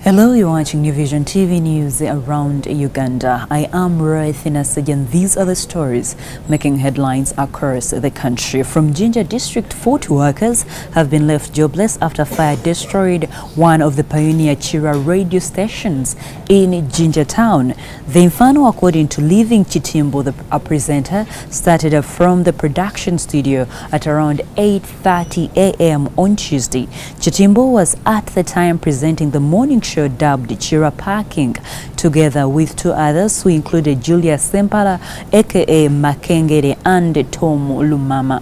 Hello, you're watching New Vision TV News around Uganda. I am Roethina Sajan. These are the stories making headlines across the country. From Jinja district, 40 workers have been left jobless after fire destroyed one of the pioneer Chira radio stations in Jinja town. The inferno, according to Living Chitimbo, a presenter, started from the production studio at around 8:30 a.m. on Tuesday. Chitimbo was at the time presenting the morning show dubbed Chira Parking, together with two others who included Julius Sempala, aka Makengere, and Tom Lumama.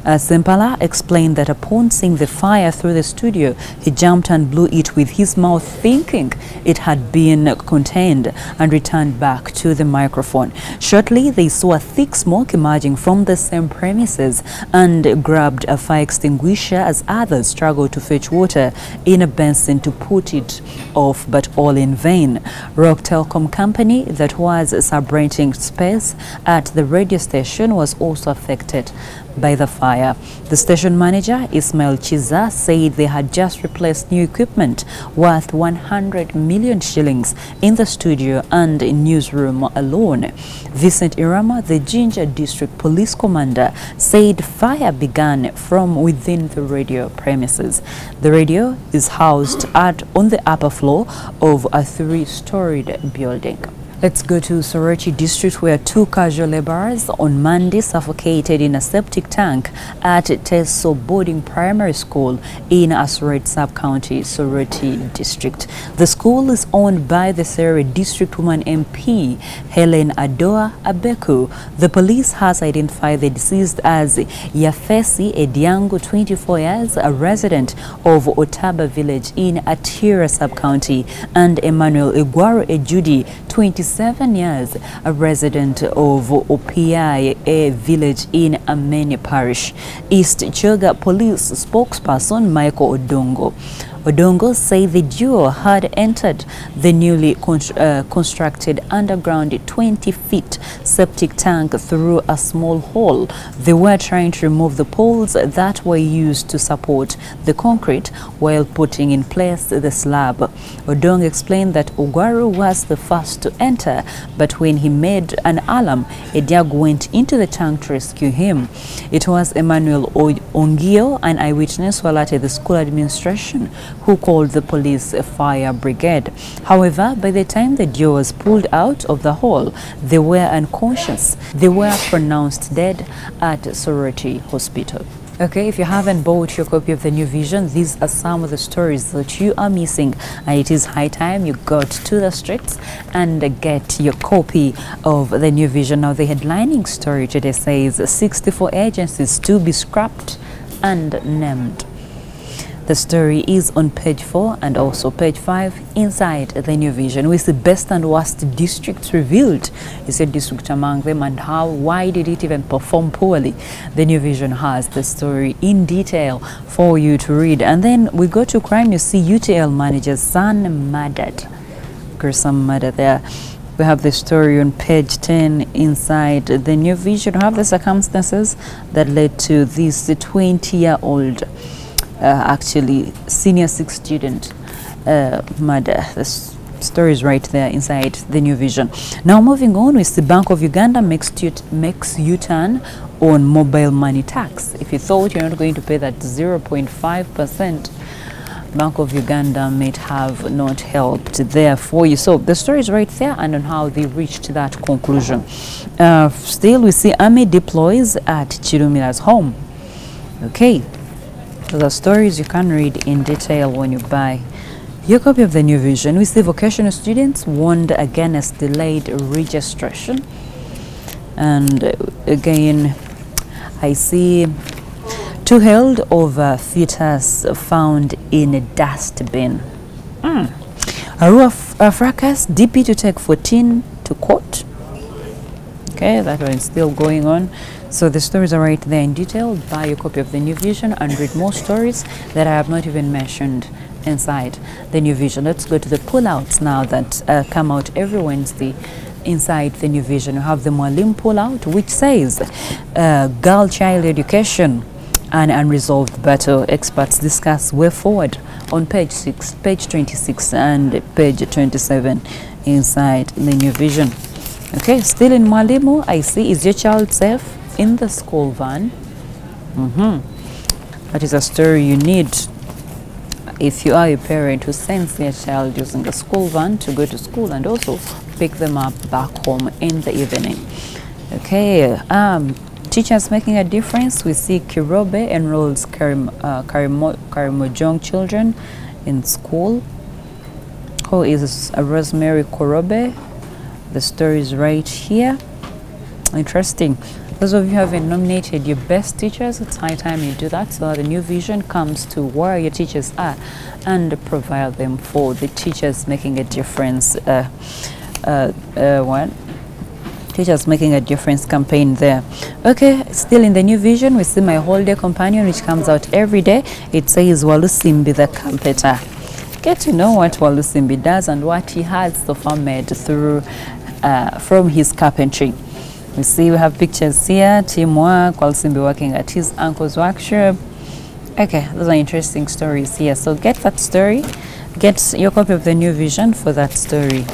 Sempala explained that upon seeing the fire through the studio, he jumped and blew it with his mouth, thinking it had been contained, and returned back to the microphone. Shortly, they saw a thick smoke emerging from the same premises and grabbed a fire extinguisher as others struggled to fetch water in a basin to put it off, but all in vain. Rock Telecom Company, that was subrenting space at the radio station, was also affected by the fire. The station manager, Ismail Chiza, said they had just replaced new equipment worth 100 million shillings in the studio and newsroom alone. Vincent Irama, the Jinja district police commander, said fire began from within the radio premises. The radio is housed on the upper floor of a 3-storied building. Let's go to Soroti district, where 2 casual laborers on Monday suffocated in a septic tank at Teso Boarding Primary School in Asoret Sub-County, Soroti district. The school is owned by the Sere District Woman MP, Helen Adoa Abeku. The police has identified the deceased as Yafesi Ediango, 24 years, a resident of Otaba village in Atira Sub-County, and Emmanuel Igwaro Ejudi, 27 years, a resident of Opiai village in Amenia Parish. East Choga Police spokesperson Michael Odongo said the duo had entered the newly constructed underground 20-feet septic tank through a small hole. They were trying to remove the poles that were used to support the concrete while putting in place the slab. Odongo explained that Ogwaru was the first to enter, but when he made an alarm, Ediago went into the tank to rescue him. It was Emmanuel Ongio, an eyewitness who alerted the school administration, who called the police fire brigade. However, by the time the duo was pulled out of the hole, they were unconscious. They were pronounced dead at Soroti Hospital. Okay, if you haven't bought your copy of the New Vision, these are some of the stories that you are missing, and it is high time you got to the streets and get your copy of the New Vision. Now, the headlining story today says 64 agencies to be scrapped and named. The story is on page 4 and also page 5 inside the New Vision, with the best and worst districts revealed. Is a district among them, and why did it even perform poorly? The New Vision has the story in detail for you to read. And then we go to crime. You see UTL manager's son murdered. Gruesome murder there. We have the story on page 10 inside the New Vision. We have the circumstances that led to this 20-year-old actually senior 6 student murder. The story is right there inside the New Vision. Now, moving on, with the Bank of Uganda makes U-turn on mobile money tax. If you thought you're not going to pay that 0.5%, Bank of Uganda might have not helped there for you. So the story is right there, and on how they reached that conclusion. Still, we see army deploys at Chirumila's home. Okay. The stories you can read in detail when you buy your copy of the New Vision. We see vocational students warned against delayed registration. And again, I see 2 held over fetus found in a dustbin. Arua fracas, DP to take 14 to court. Okay, that one is still going on. So the stories are right there in detail. Buy your copy of the New Vision and read more stories that I have not even mentioned inside the New Vision. Let's go to the pullouts now that come out every Wednesday inside the New Vision. We have the Mwalim pullout, which says girl child education, an unresolved battle. Experts discuss way forward on page 26 and page 27 inside the New Vision. Okay, still in Mwalimu, I see, is your child safe in the school van? That is a story you need if you are a parent who sends their child using a school van to go to school and also pick them up back home in the evening. Okay, teachers making a difference. We see Kirobe enrolls Karimojong children in school. Who is Rosemary Korobe? The story is right here. Interesting. Those of you who haven't nominated your best teachers, it's high time you do that, so the New Vision comes to where your teachers are and provide them for the teachers making a difference. Teachers making a difference campaign there. Okay, still in the New Vision, we see My Holiday Companion, which comes out every day. It says Walusimbi the carpenter. Get to know what Walusimbi does and what he has so far made through from his carpentry. We see we have pictures here, teamwork, Walusimbi working at his uncle's workshop. Okay, those are interesting stories here. So get that story, get your copy of the New Vision for that story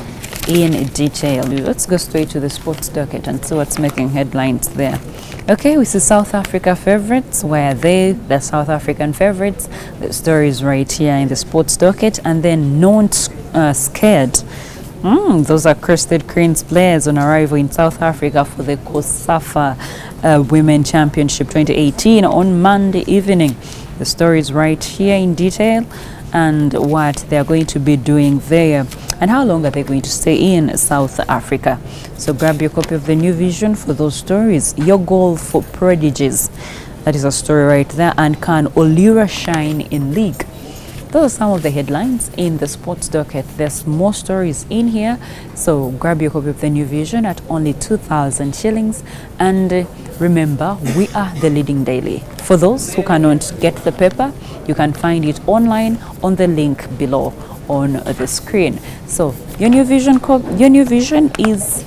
in detail. Let's go straight to the sports docket and see what's making headlines there. Okay, we see South Africa favorites. Where are they? The South African favorites. The story is right here in the sports docket. And then not scared. Those are Crested Cranes players on arrival in South Africa for the COSAFA Women Championship 2018 on Monday evening. The story is right here in detail and what they are going to be doing there and how long are they going to stay in South Africa. So grab your copy of the New Vision for those stories. Your goal for prodigies. That is a story right there. And can Olira shine in league? Those are some of the headlines in the sports docket. There's more stories in here, so grab your copy of the New Vision at only 2,000 shillings. And remember, we are the leading daily. For those who cannot get the paper, you can find it online on the link below on the screen. So your New Vision is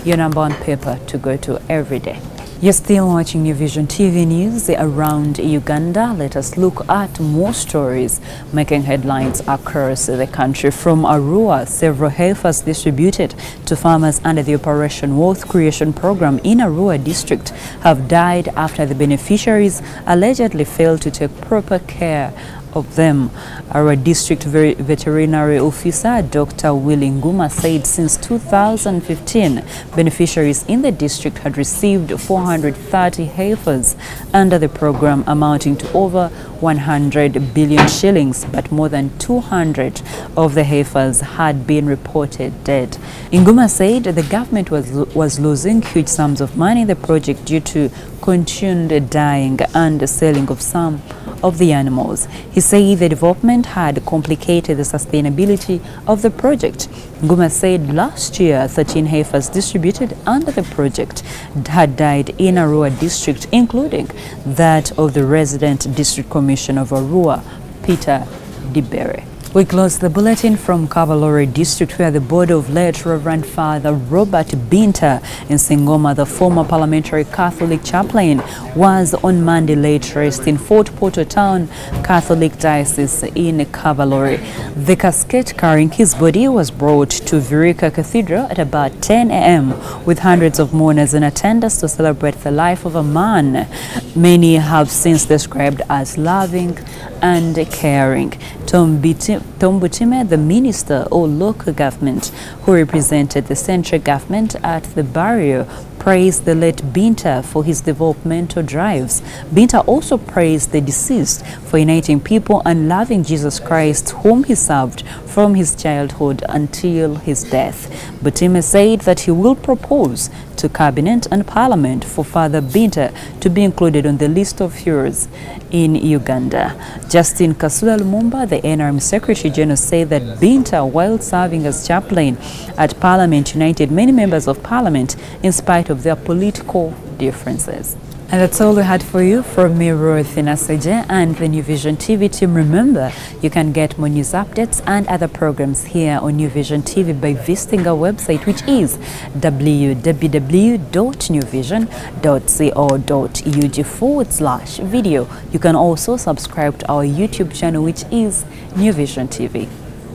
your number one paper to go to every day. You're still watching New Vision TV News around Uganda. Let us look at more stories making headlines across the country. From Arua, several heifers distributed to farmers under the Operation Wealth Creation Program in Arua district have died after the beneficiaries allegedly failed to take proper care of them. Our district veterinary officer, Dr. Willie Nguma, said since 2015, beneficiaries in the district had received 430 heifers under the program, amounting to over 100 billion shillings, but more than 200 of the heifers had been reported dead. Nguma said the government was losing huge sums of money in the project due to continued dying and selling of some of the animals. He said the development had complicated the sustainability of the project. Nguma said last year 13 heifers distributed under the project had died in Arua district, including that of the resident district commissioner of Arua, Peter Dibere. We close the bulletin from Kabalore district, where the body of late Reverend Father Robert Binta in Singoma, the former parliamentary Catholic chaplain, was on Monday laid rest in Fort Portal Town Catholic Diocese in Kabalore. The casket carrying his body was brought to Virika Cathedral at about 10 a.m. with hundreds of mourners in attendance to celebrate the life of a man many have since described as loving and caring. Tom Butime, the minister or local government who represented the central government at the burial, praised the late Binta for his developmental drives. Binta also praised the deceased for uniting people and loving Jesus Christ, whom he served from his childhood until his death. Butime said that he will propose to Cabinet and Parliament for Father Binta to be included on the list of heroes in Uganda. Justin Kasula Lumumba, the NRM Secretary General, said that Binta, while serving as chaplain at Parliament, united many members of Parliament in spite of their political differences. And that's all we had for you from me, Ruthina Seje, and the New Vision TV team. Remember, you can get more news updates and other programs here on New Vision TV by visiting our website, which is www.newvision.co.ug/video. You can also subscribe to our YouTube channel, which is New Vision TV.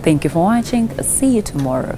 Thank you for watching. See you tomorrow.